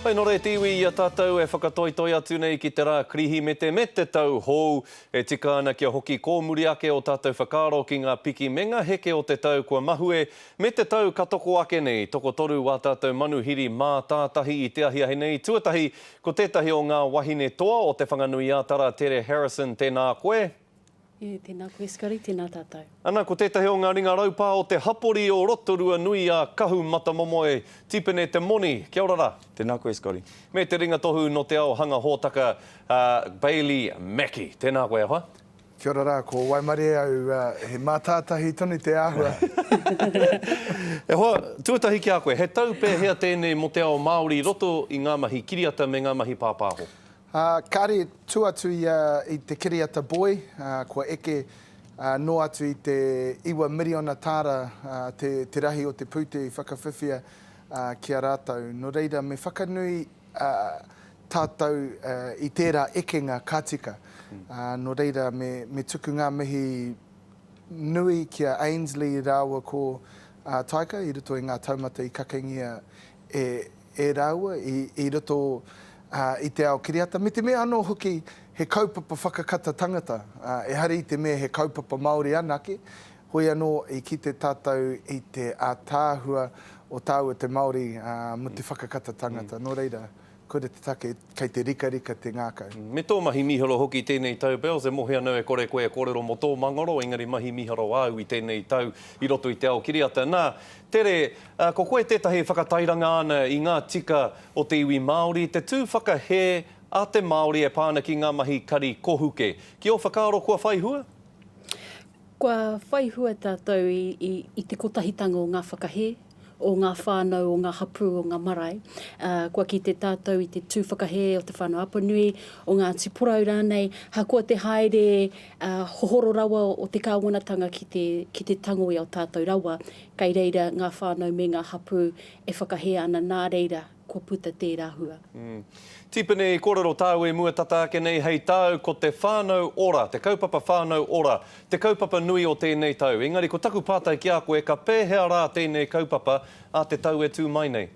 Pai no re tiwi I a tātou e whakatoitoi atu nei ki te rā krihi me te tau hou e tika ana kia hoki kōmuri ake o tātou whakaro ki ngā piki me ngā heke o te tau kua mahue me te tau katoko ake nei toko toru wā tātou manuhiri mā tātahi I te ahi nei tuatahi ko tētahi o ngā wahine toa o te whanganui ātara Tere Harrison tēnā koe. Tēnā koe Skari, tēnā tātou. Ana, ko tētahi o ngā ringa raupā o te hapori o Rotorua nui a Kahu Matamomoe, tipene te moni. Kia ora rā. Tēnā koe Skari. Me te ringa tohu no te ao hanga hōtaka Bailey Mackie. Tēnā koe aha. Kia ora rā, ko Waimare au he mātātahi tonu te āhua. E hoa, tuatahi ki a koe, he tau pēhea tēnei mo te ao Māori roto I ngā mahi kiriata me ngā mahi pāpāho. Kāre tū atu I te kiriata boi, kua eke no atu I te 1 miriona tāra te rahi o te pūte I whakawhiwhia ki a rātou. No reira, me whakanui tātou I tērā ekenga kātika. No reira, me tuku ngā mihi nui ki a Ainsley rāua ko Taika, I roto I ngā taumata I kakengia e rāua, I roto I te ao kiriata. Me te mea anō hoki he kaupapa whakakata tangata. E hari I te mea he kaupapa Māori anake. Hoi anō I ki te tātou I te ātāhua o tāua te Māori mo te whakakata tangata. No reira, kore te take kei te rika te ngākau. Me tō mahi miharo hoki tēnei tau Bells, e mohe anau e kore koe kōrero mo tō mangoro, engari mahi miharo au I tēnei tau I roto I te ao kiriata. Nā, Tere, ko koe tētahi whakatairanga ana I ngā tika o te iwi Māori, te tū whakahe a te Māori e pāna ki ngā mahi kari kohuke. Ki o whakaaro kua whaihua? Kua whaihua tātou I te kotahitanga o ngā whakahe, o ngā whānau, o ngā hapu, o ngā marae. Kua ki te tātou I te tūwhakahe o te whānau apanui, o ngā tiporau rānei, kua te haere hohoro rawa o te kāwanatanga ki te tango I o tātou rawa. Kei reira ngā whānau me ngā hapu e whakahe ana nā reira kua puta tērā hua. Tipene I kōrero tāu e mua tata ake nei hei tāu ko te whānau ora, te kaupapa whānau ora, te kaupapa nui o tēnei tau. Engari, ko taku pātai ki a koe, ka pēhea rā tēnei kaupapa a te tau e tū mai nei.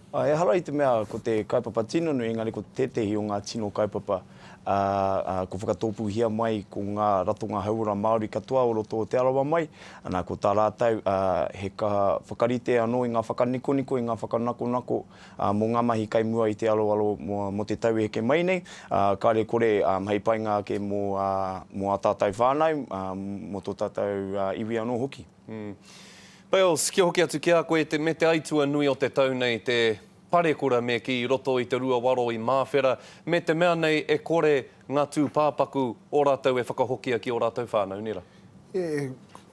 E hara I te mea ko te kaupapa tino nui, engari ko tētehi o ngā tino kaupapa ko whakatōpuhia mai ko ngā ratonga haura Māori katoa o roto o te arawa mai. Ana ko tā rātau he ka whakarite anō I ngā whakaniko, I ngā whakanako mō ngā mahi kai mua I te alo mo te tau heke mai nei. Kāre kore hei painga ke mō a tātou whānau, mo tō tātou iwi anō hoki. Bells, kia hoki atu ki a koe me te aitua nui o te tau nei te parekura me ki roto I te rua waro I Māwhera, me te mea nei e kore ngā tū pāpaku o rātou e whakahokia ki o rātou whānau, nera?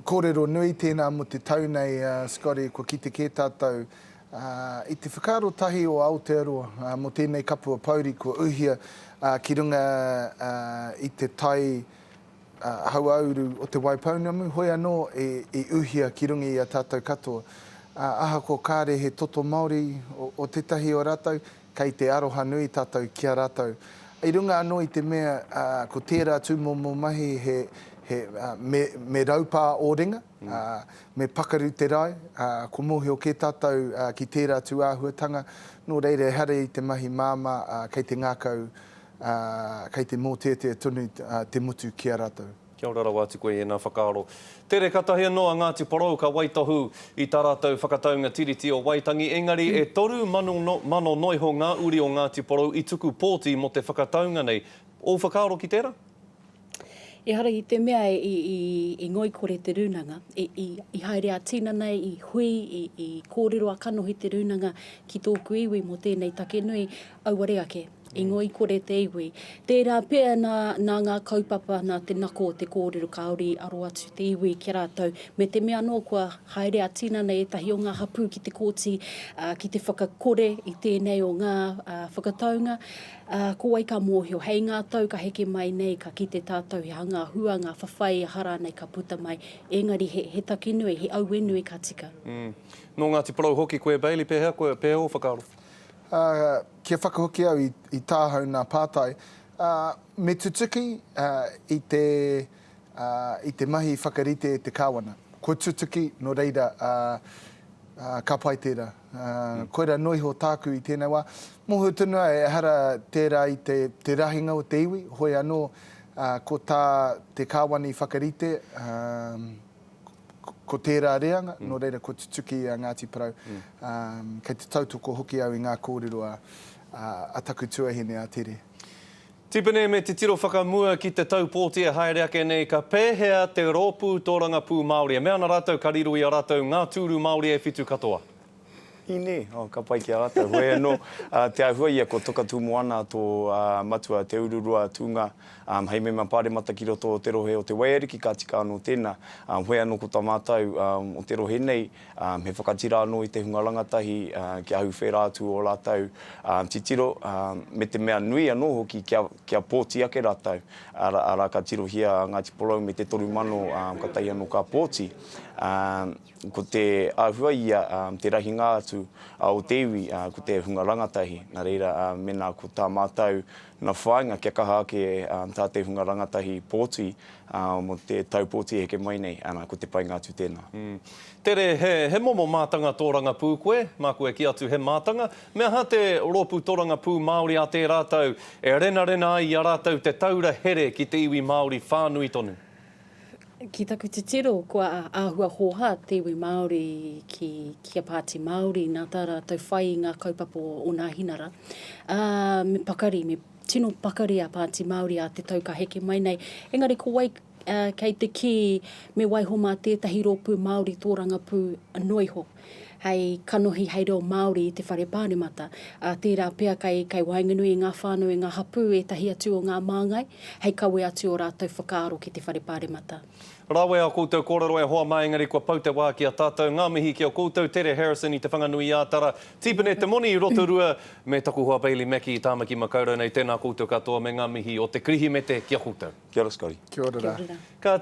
Kōrero nui tēnā mo te tau nei, Skari, kua ki te kē tātou. I te whakaro tahi o Aotearoa, mo tēnei kapua pauri, kua uhia ki runga I te tai hauauru o te Waipounamu, hoi anō e uhia ki runga I a tātou katoa. Aha ko kāre he toto Māori o tētahi o rātou, kei te aroha nui tātou ki a rātou. I runga anō I te mea, ko tērā tū mō mahi me raupā o ringa, me pakaru te rai, ko mohi o ke tātou ki tērā tū āhuatanga, no reire hare I te mahi māma kei te ngākau, kei te mōtetea tonu te mutu ki a rātou. Kia ora rawa atu koe e nā whakaaro. Tere katahi noa Ngāti Porou ka waitohu I tā rātou whakataunga tiriti o Waitangi. Engari, e toru mano noiho ngā uri o Ngāti Porou I tuku pōti mo te whakataunga nei. O whakaaro ki tērā? E hara I te mea I ngoi kore te rūnanga, I haere a tina nei, I hui, I kōrero a kanohi te rūnanga ki tōku iwi mo tēnei take nui, auare ake. I ngoi kore te iwi. Tērā pēr nā ngā kaupapa nā te nako o te kōrero kaori aro atu te iwi ki rātou. Me te mea no kua haere a tina nei etahi o ngā hapu ki te kōti, ki te whakakore I tēnei o ngā whakataunga. Ko wai ka mōhio, hei ngā tau ka heke mai nei, ka ki te tātou he hanga hua, ngā whawhai hara nei ka puta mai. Engari he take nui, he au nui ka tika. No Ngāti Porou hoki koe Bailey pēhea, koe pēhea o whakaaro? Kia whakahoki au I tāhau nā pātai. Me tutuki I te mahi whakarite te kāwana. Ko tutuki no reira ka pai tērā. Koira noi ho tāku i tēnei wā. Mohu tunua e hara tērā i te rahinga o te iwi. Hoi anō ko tā te kāwani whakarite, ko tērā reanga, no reira ko tutuki a Ngāti Parau. Kei te tautoko hoki au i ngā kōrero a taku tuahine a tere. Tipene me te tiro whakamua ki te taupōtia haere ake nei ka pēhea te rōpū tōranga pū Māori. Mea na rātou ka riro i a rātou ngā tūru Māori e whitu katoa. Ine, ka pai ki a rātou. Hoi anō, te ahua ia ko toka tū moana tō matua te ururua tūnga. Hei me mapare mata ki roto o te rohe o te waiariki ka tika anō tēnā. Hoi anō ko tā mātou o te rohe nei, he whakatira anō i te hunga rangatahi ki ahu whera atu o rātou. Ti tiro, me te mea nui anō hoki kia pōti ake rātou. Ara ka tiro hia Ngāti Porou me te toru mano ka tai anō ka pōti. Ko te ahua ia te rahinga atu o te iwi, ko te hunga rangatahi. Nā reira, mena ko tā mātou na whāinga kia kaha ake tā te hunga rangatahi pōti mo te taupōti heke mai nei, ko te painga atu tēnā. Tere, he momo mātanga tōranga pū koe, mā koe ki atu he mātanga. Mea ha te rōpū tōranga pū Māori a te rātou, e rena ai a rātou te taura here ki te iwi Māori whānui tonu. Ki taku te tiro, kua āhua hoha te iwi Māori ki a Pāti Māori, nā tā rātou whai i ngā kaupapa o ngā hinara. Me pakari, me tino pakari a Pāti Māori a te tau ka heke mai nei. Engari ko wai kei te ki me waiho mā tētahi rōpū Māori tōranga pū noiho. Hei kanohi hei reo Māori i te whare Pānemata. Tērā pia kai wainganui i ngā whānau i ngā hapū e tahi atu o ngā māngai. Hei kawe atu o rātou whakaaro ki te whare Pānemata. Rawe a koutou kōrero e hoa mai engari kua pau te wā ki a tātou. Ngā mihi ki a koutou, Tere Harrison i te whanganui a tara. Tipene te moni i Rotorua me taku hoa Bailey Mackie i Tāmaki Makaurau nei tēnā koutou katoa me ngā mihi o te krihi me te kia koutou. Kia ora, Scotty. Kia ora rā. Ka